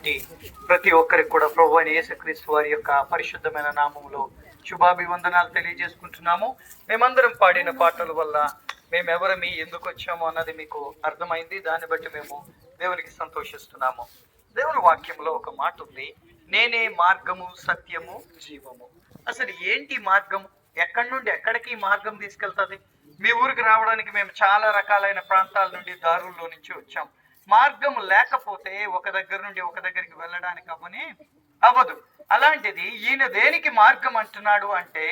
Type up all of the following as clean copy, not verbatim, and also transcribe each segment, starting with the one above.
వింటున్నటువంటి ప్రతి ఒక్కరికి కూడా ప్రభువైన యేసుక్రీస్తు వారి యొక్క పరిశుద్ధమైన నామములో శుభాభివందనాలు తెలియజేసుకుంటున్నాము. మేమందరం పాడిన పాటల వల్ల మేమెవరమి ఎందుకు వచ్చాము అన్నది మీకు అర్థమైంది. దాన్ని బట్టి మేము దేవునికి సంతోషిస్తున్నాము. దేవుని వాక్యంలో ఒక మాట ఉంది, నేనే మార్గము సత్యము జీవము. అసలు ఏంటి మార్గము? ఎక్కడి నుండి ఎక్కడికి మార్గం తీసుకెళ్తుంది? మీ ఊరికి రావడానికి మేము చాలా రకాలైన ప్రాంతాల నుండి దారుల్లో నుంచి వచ్చాం. మార్గం లేకపోతే ఒక దగ్గర నుండి ఒక దగ్గరికి వెళ్ళడానికి అవ్వదు. అలాంటిది ఈయన దేనికి మార్గం అంటున్నాడు అంటే,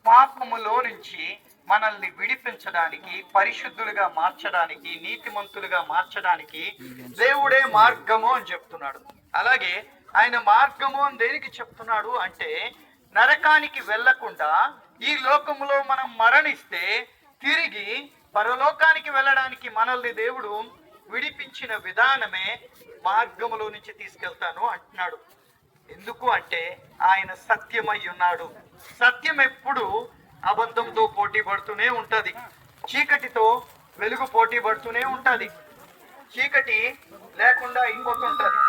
పాపములో నుంచి మనల్ని విడిపించడానికి, పరిశుద్ధులుగా మార్చడానికి, నీతిమంతులుగా మార్చడానికి దేవుడే మార్గము అని చెప్తున్నాడు. అలాగే ఆయన మార్గము అని దేనికి చెప్తున్నాడు అంటే, నరకానికి వెళ్లకుండా ఈ లోకములో మనం మరణిస్తే తిరిగి పరలోకానికి వెళ్ళడానికి మనల్ని దేవుడు విడిపించిన విధానమే మార్గములో నుంచి తీసుకెళ్తాను అంటున్నాడు. ఎందుకు అంటే ఆయన సత్యమై ఉన్నాడు. సత్యం ఎప్పుడు అబద్ధంతో పోటీ పడుతూనే ఉంటది. చీకటితో వెలుగు పోటీ పడుతూనే ఉంటది. చీకటి లేకుండా అయిపోతుంటది.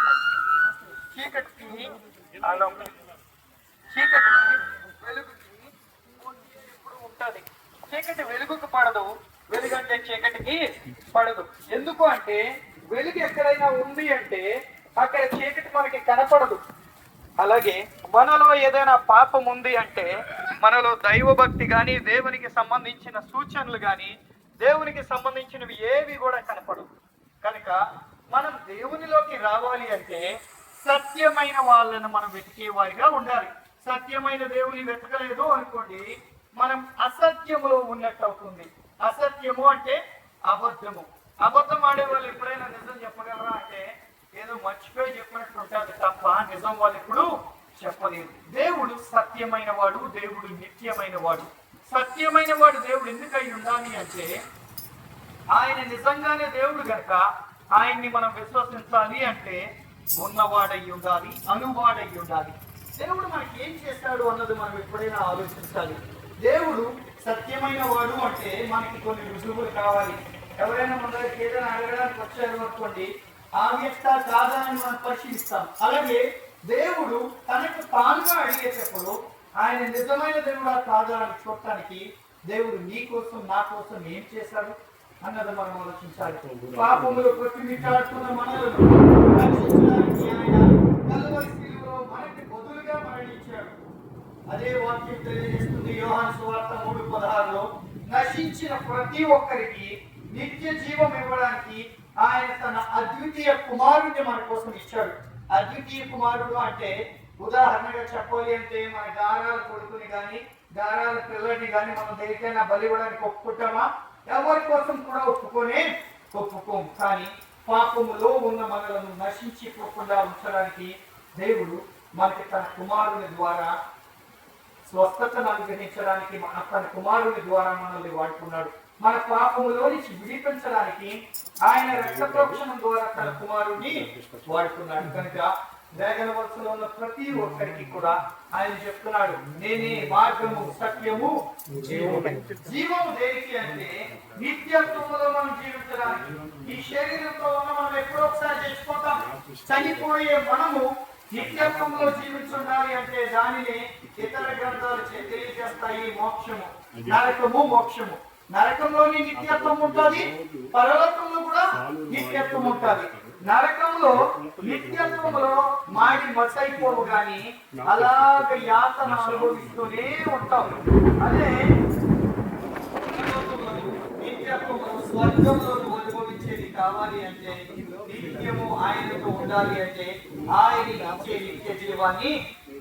చీకటికి వెలుగుకి ఎప్పుడు ఉంటది. చీకటి వెలుగుకు పడదు, వెలుగంటే చీకటికి పడదు. ఎందుకు అంటే వెలుగు ఎక్కడైనా ఉంది అంటే అక్కడ చీకటి మనకి కనపడదు. అలాగే మనలో ఏదైనా పాపం ఉంది అంటే మనలో దైవభక్తి కానీ, దేవునికి సంబంధించిన సూచనలు కానీ, దేవునికి సంబంధించినవి ఏవి కూడా కనపడవు. కనుక మనం దేవునిలోకి రావాలి అంటే సత్యమైన వాళ్ళను మనం వెతికే వారిగా ఉండాలి. సత్యమైన దేవుని వెతకలేదు అనుకోండి, మనం అసత్యములో ఉన్నట్టు అవుతుంది. అసత్యము అంటే అబద్ధము. అబద్ధం ఆడే వాళ్ళు ఎప్పుడైనా నిజం చెప్పగలరా అంటే ఏదో మర్చిపోయి చెప్పినట్టు ఉంటుంది తప్ప నిజం వాళ్ళు ఎప్పుడు చెప్పలేదు. దేవుడు సత్యమైన వాడు, దేవుడు నిత్యమైన వాడు. సత్యమైన వాడు దేవుడు ఎందుకై ఉండాలి అంటే, ఆయన నిజంగానే దేవుడు గనక ఆయన్ని మనం విశ్వసించాలి అంటే ఉన్నవాడై ఉండాలి, అనువాడై ఉండాలి. దేవుడు మనకి ఏం చేస్తాడు అన్నది మనం ఎప్పుడైనా ఆలోచించాలి. దేవుడు సత్యమైన వాడు అంటే మనకి కొన్ని రుజువులు కావాలి. ఎవరైనా మన దగ్గరికి ఏదైనా అడగడానికి వచ్చారు అనుకోండి, ఆ వ్యక్త కాదా అని మనం పరిశీలిస్తాం. అలాగే దేవుడు తనకు తానుగా అడిగేటప్పుడు ఆయన నిజమైన దేవుడా కాదా అని చూడటానికి దేవుడు నీ కోసం నా కోసం ఏం చేశాడు అన్నది మనం ఆలోచించాలి. పాపములు కొట్టిమిట్టాడుతున్న మనలను రక్షించడానికి ఆయన కల్వరి శిలువలో మనకి బదులుగా మరణించాడు. అదే వాక్యం తెలియజేస్తుంది యోహాను సువార్త 3:16లో, నశించిన ప్రతి ఒక్కరికి నిత్య జీవం ఇవ్వడానికి ఆయన తన అద్వితీయ కుమారుడిని మన కోసం ఇచ్చాడు. అద్వితీయ కుమారుడు అంటే ఉదాహరణగా చెప్పాలి అంటే మన గారాల కొడుకుని కానీ, గారాల పిల్లల్ని కానీ మనం దేనికైనా బలి ఇవ్వడానికి ఒప్పుకుంటామా? ఎవరి కోసం కూడా ఒప్పుకోం. కానీ పాపములో ఉన్న మనలను నశించిపోకుండా ఉంచడానికి దేవుడు మనకి తన కుమారుని ద్వారా స్వస్థతను అనుగ్రహించడానికి తన కుమారుని ద్వారా మనల్ని వాడుకున్నాడు. మన పాపములో నుంచి విడిపించడానికి ఆయన రక్త ప్రోక్షణం ద్వారా తన కుమారుని వాడుకున్నాడు. కనుక వేగన వరుసలో ఉన్న ప్రతి ఒక్కరికి కూడా ఆయన చెప్తున్నాడు, నేనే మార్గము సత్యము జీవము. దేనికి అంటే నిత్యత్వంలో మనం జీవించడానికి. ఈ శరీరంతో ఉన్న మనం ఎప్పుడో ఒకసారి చచ్చిపోతాం. చనిపోయే మనము నిత్యత్వంలో జీవించుండాలి అంటే దానిని ఇతర గ్రంథాలు తెలియజేస్తాయి. మోక్షము, నరకము, మోక్షము. నరకంలోని నిత్యత్వం ఉంటుంది, పరలోకంలో కూడా నిత్యత్వం ఉంటుంది. నరకంలో నిత్యత్వంలో మాడి మసైపోవు కానీ అలాగ యాతన అనుభవిస్తూనే ఉంటాం. అదే నిత్యత్వంలో స్వర్గంలో అనుభవించేది కావాలి అంటే, నిత్యము ఆయనతో ఉండాలి అంటే ఆయన ఇచ్చే నిత్య జీవాన్ని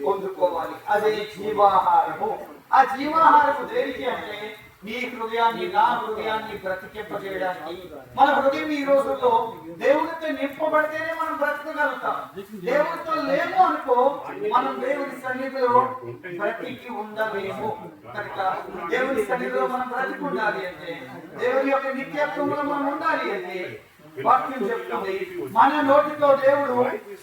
పొందుకోవాలి. అదే జీవాహారము. ఆ జీవాహారము దేనికి అంటే నీ హృదయాన్ని, నా హృదయాన్ని బ్రతికింపజేయడానికి. మన హృదయం ఈ రోజుల్లో దేవుడితో నింపబడితేనే మనం బ్రతకగలుగుతాం. దేవుడితో లేము అనుకో మనం దేవుడి సన్నిధిలో బ్రతికి ఉండలేము. కనుక దేవుడి సన్నిధిలో మనం బ్రతికి ఉండాలి అంటే, దేవుడి యొక్క నిత్యత్వంలో మనం ఉండాలి అంటే వాక్యం చెప్తుంది, మన నోటితో దేవుడు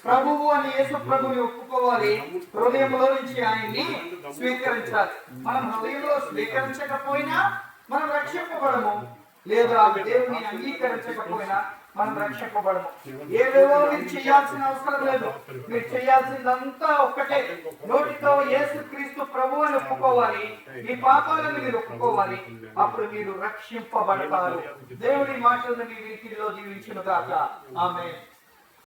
ప్రభువు అని యేసు ప్రభుని ఒప్పుకోవాలి, హృదయంలో నుంచి ఆయన్ని స్వీకరించాలి. మనం హృదయంలో స్వీకరించకపోయినా మనం రక్షింపబడము. లేదా దేవుని అంగీకరించకపోయినా మనం రక్షింపబడము. ఏవేవో మీరు చేయాల్సిన అవసరం లేదు. మీరు చేయాల్సిందంతా ఒక్కటే, నోటితో యేసుక్రీస్తు ప్రభువు అని ఒప్పుకోవాలి, ఈ పాపాలను మీరు ఒప్పుకోవాలి, అప్పుడు మీరు రక్షింపబడతారు. దేవుడి మాటలను మీ వీటిలో జీవించును గాక. ఆమేన్.